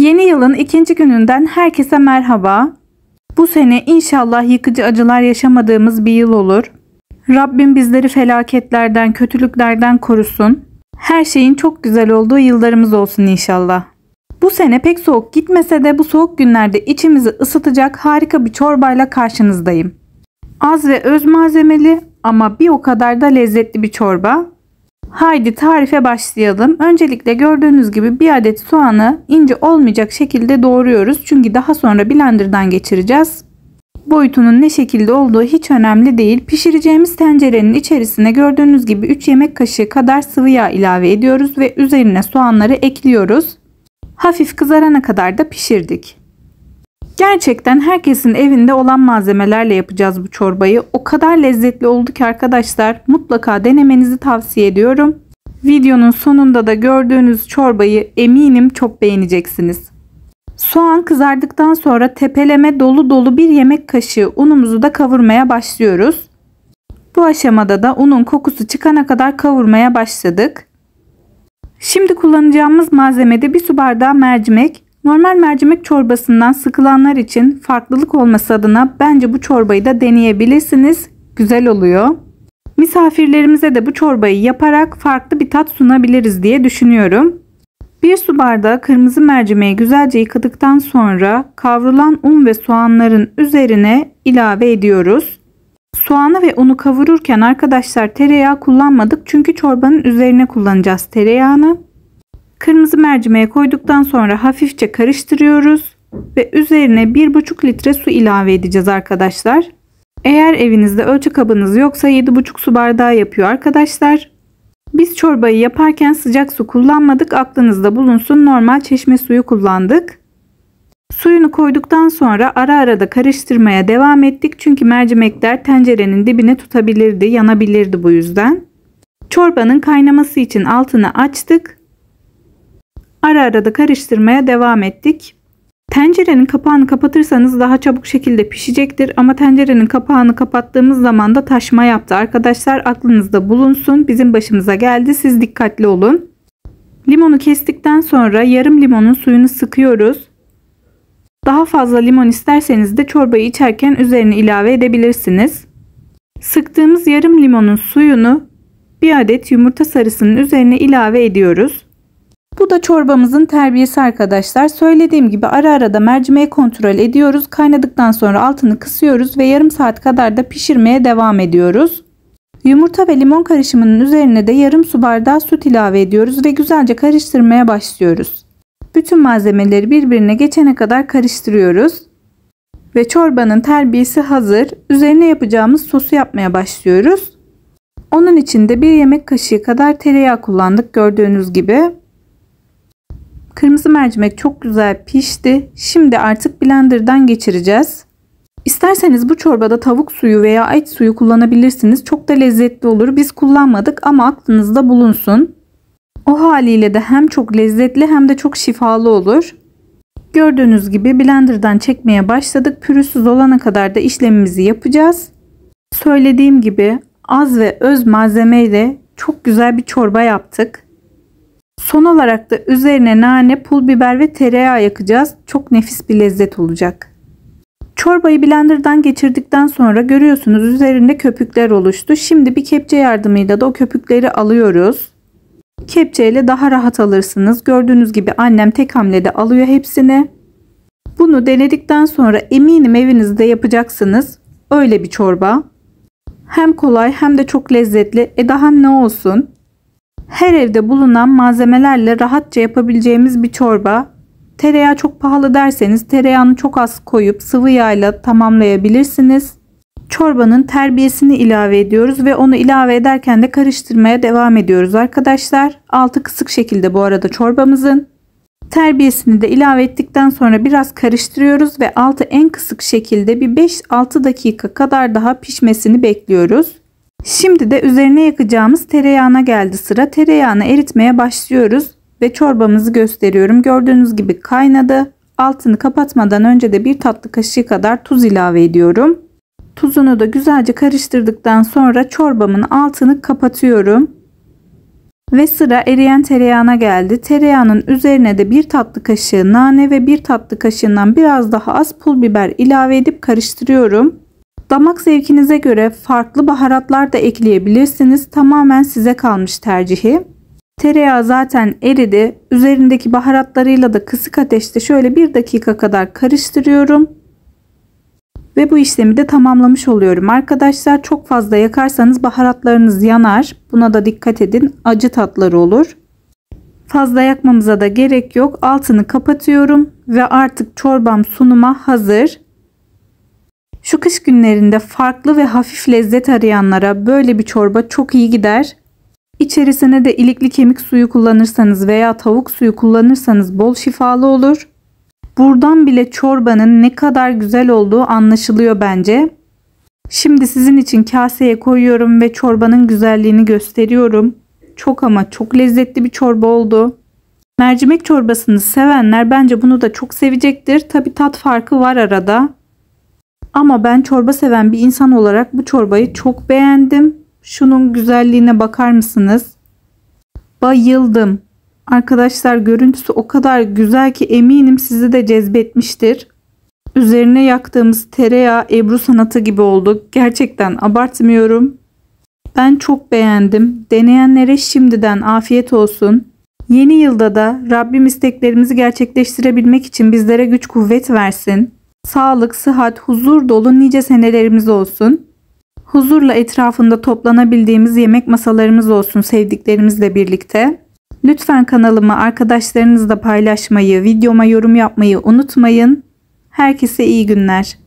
Yeni yılın ikinci gününden herkese merhaba. Bu sene inşallah yıkıcı acılar yaşamadığımız bir yıl olur. Rabbim bizleri felaketlerden, kötülüklerden korusun. Her şeyin çok güzel olduğu yıllarımız olsun inşallah. Bu sene pek soğuk gitmese de bu soğuk günlerde içimizi ısıtacak harika bir çorbayla karşınızdayım. Az ve öz malzemeli ama bir o kadar da lezzetli bir çorba. Haydi tarife başlayalım. Öncelikle gördüğünüz gibi bir adet soğanı ince olmayacak şekilde doğruyoruz. Çünkü daha sonra blenderdan geçireceğiz. Boyutunun ne şekilde olduğu hiç önemli değil. Pişireceğimiz tencerenin içerisine gördüğünüz gibi 3 yemek kaşığı kadar sıvı yağ ilave ediyoruz ve üzerine soğanları ekliyoruz. Hafif kızarana kadar da pişirdik. Gerçekten herkesin evinde olan malzemelerle yapacağız bu çorbayı. O kadar lezzetli oldu ki arkadaşlar, mutlaka denemenizi tavsiye ediyorum. Videonun sonunda da gördüğünüz çorbayı eminim çok beğeneceksiniz. Soğan kızardıktan sonra tepeleme dolu dolu bir yemek kaşığı unumuzu da kavurmaya başlıyoruz. Bu aşamada da unun kokusu çıkana kadar kavurmaya başladık. Şimdi kullanacağımız malzemede bir su bardağı mercimek. Normal mercimek çorbasından sıkılanlar için farklılık olması adına bence bu çorbayı da deneyebilirsiniz. Güzel oluyor. Misafirlerimize de bu çorbayı yaparak farklı bir tat sunabiliriz diye düşünüyorum. Bir su bardağı kırmızı mercimeği güzelce yıkadıktan sonra kavrulan un ve soğanların üzerine ilave ediyoruz. Soğanı ve unu kavururken arkadaşlar tereyağı kullanmadık çünkü çorbanın üzerine kullanacağız tereyağını. Kırmızı mercimeği koyduktan sonra hafifçe karıştırıyoruz ve üzerine 1,5 litre su ilave edeceğiz arkadaşlar. Eğer evinizde ölçü kabınız yoksa 7,5 su bardağı yapıyor arkadaşlar. Biz çorbayı yaparken sıcak su kullanmadık, aklınızda bulunsun, normal çeşme suyu kullandık. Suyunu koyduktan sonra ara ara da karıştırmaya devam ettik çünkü mercimekler tencerenin dibine tutabilirdi, yanabilirdi bu yüzden. Çorbanın kaynaması için altını açtık. Ara ara da karıştırmaya devam ettik. Tencerenin kapağını kapatırsanız daha çabuk şekilde pişecektir ama tencerenin kapağını kapattığımız zaman da taşma yaptı arkadaşlar, aklınızda bulunsun, bizim başımıza geldi, siz dikkatli olun. Limonu kestikten sonra yarım limonun suyunu sıkıyoruz. Daha fazla limon isterseniz de çorbayı içerken üzerine ilave edebilirsiniz. Sıktığımız yarım limonun suyunu bir adet yumurta sarısının üzerine ilave ediyoruz. Bu da çorbamızın terbiyesi arkadaşlar. Söylediğim gibi ara ara da mercimeği kontrol ediyoruz. Kaynadıktan sonra altını kısıyoruz ve yarım saat kadar da pişirmeye devam ediyoruz. Yumurta ve limon karışımının üzerine de yarım su bardağı süt ilave ediyoruz ve güzelce karıştırmaya başlıyoruz. Bütün malzemeleri birbirine geçene kadar karıştırıyoruz. Ve çorbanın terbiyesi hazır. Üzerine yapacağımız sosu yapmaya başlıyoruz. Onun için de 1 yemek kaşığı kadar tereyağı kullandık gördüğünüz gibi. Kırmızı mercimek çok güzel pişti. Şimdi artık blenderdan geçireceğiz. İsterseniz bu çorbada tavuk suyu veya et suyu kullanabilirsiniz. Çok da lezzetli olur. Biz kullanmadık ama aklınızda bulunsun. O haliyle de hem çok lezzetli hem de çok şifalı olur. Gördüğünüz gibi blenderdan çekmeye başladık. Pürüzsüz olana kadar da işlemimizi yapacağız. Söylediğim gibi az ve öz malzemeyle çok güzel bir çorba yaptık. Son olarak da üzerine nane, pul biber ve tereyağı yakacağız. Çok nefis bir lezzet olacak. Çorbayı blenderdan geçirdikten sonra görüyorsunuz üzerinde köpükler oluştu. Şimdi bir kepçe yardımıyla da o köpükleri alıyoruz. Kepçeyle daha rahat alırsınız. Gördüğünüz gibi annem tek hamlede alıyor hepsini. Bunu denedikten sonra eminim evinizde yapacaksınız. Öyle bir çorba. Hem kolay hem de çok lezzetli. Daha ne olsun? Her evde bulunan malzemelerle rahatça yapabileceğimiz bir çorba. Tereyağı çok pahalı derseniz tereyağını çok az koyup sıvı yağla tamamlayabilirsiniz. Çorbanın terbiyesini ilave ediyoruz ve onu ilave ederken de karıştırmaya devam ediyoruz arkadaşlar. Altı kısık şekilde bu arada çorbamızın. Terbiyesini de ilave ettikten sonra biraz karıştırıyoruz ve altı en kısık şekilde bir 5-6 dakika kadar daha pişmesini bekliyoruz. Şimdi de üzerine yakacağımız tereyağına geldi sıra. Tereyağını eritmeye başlıyoruz ve çorbamızı gösteriyorum. Gördüğünüz gibi kaynadı. Altını kapatmadan önce de 1 tatlı kaşığı kadar tuz ilave ediyorum. Tuzunu da güzelce karıştırdıktan sonra çorbamın altını kapatıyorum. Ve sıra eriyen tereyağına geldi. Tereyağının üzerine de 1 tatlı kaşığı nane ve 1 tatlı kaşığından biraz daha az pul biber ilave edip karıştırıyorum. Damak zevkinize göre farklı baharatlar da ekleyebilirsiniz. Tamamen size kalmış tercihi. Tereyağı zaten eridi. Üzerindeki baharatlarıyla da kısık ateşte şöyle 1 dakika kadar karıştırıyorum. Ve bu işlemi de tamamlamış oluyorum. Arkadaşlar çok fazla yakarsanız baharatlarınız yanar. Buna da dikkat edin. Acı tatları olur. Fazla yakmamıza da gerek yok. Altını kapatıyorum ve artık çorbam sunuma hazır. Şu kış günlerinde farklı ve hafif lezzet arayanlara böyle bir çorba çok iyi gider. İçerisine de ilikli kemik suyu kullanırsanız veya tavuk suyu kullanırsanız bol şifalı olur. Buradan bile çorbanın ne kadar güzel olduğu anlaşılıyor bence. Şimdi sizin için kaseye koyuyorum ve çorbanın güzelliğini gösteriyorum. Çok ama çok lezzetli bir çorba oldu. Mercimek çorbasını sevenler bence bunu da çok sevecektir. Tabi tat farkı var arada. Ama ben çorba seven bir insan olarak bu çorbayı çok beğendim. Şunun güzelliğine bakar mısınız? Bayıldım. Arkadaşlar görüntüsü o kadar güzel ki eminim sizi de cezbetmiştir. Üzerine yaktığımız tereyağı Ebru sanatı gibi oldu. Gerçekten abartmıyorum. Ben çok beğendim. Deneyenlere şimdiden afiyet olsun. Yeni yılda da Rabbim isteklerimizi gerçekleştirebilmek için bizlere güç kuvvet versin. Sağlık, sıhhat, huzur dolu nice senelerimiz olsun. Huzurla etrafında toplanabildiğimiz yemek masalarımız olsun sevdiklerimizle birlikte. Lütfen kanalımı arkadaşlarınızla paylaşmayı, videoma yorum yapmayı unutmayın. Herkese iyi günler.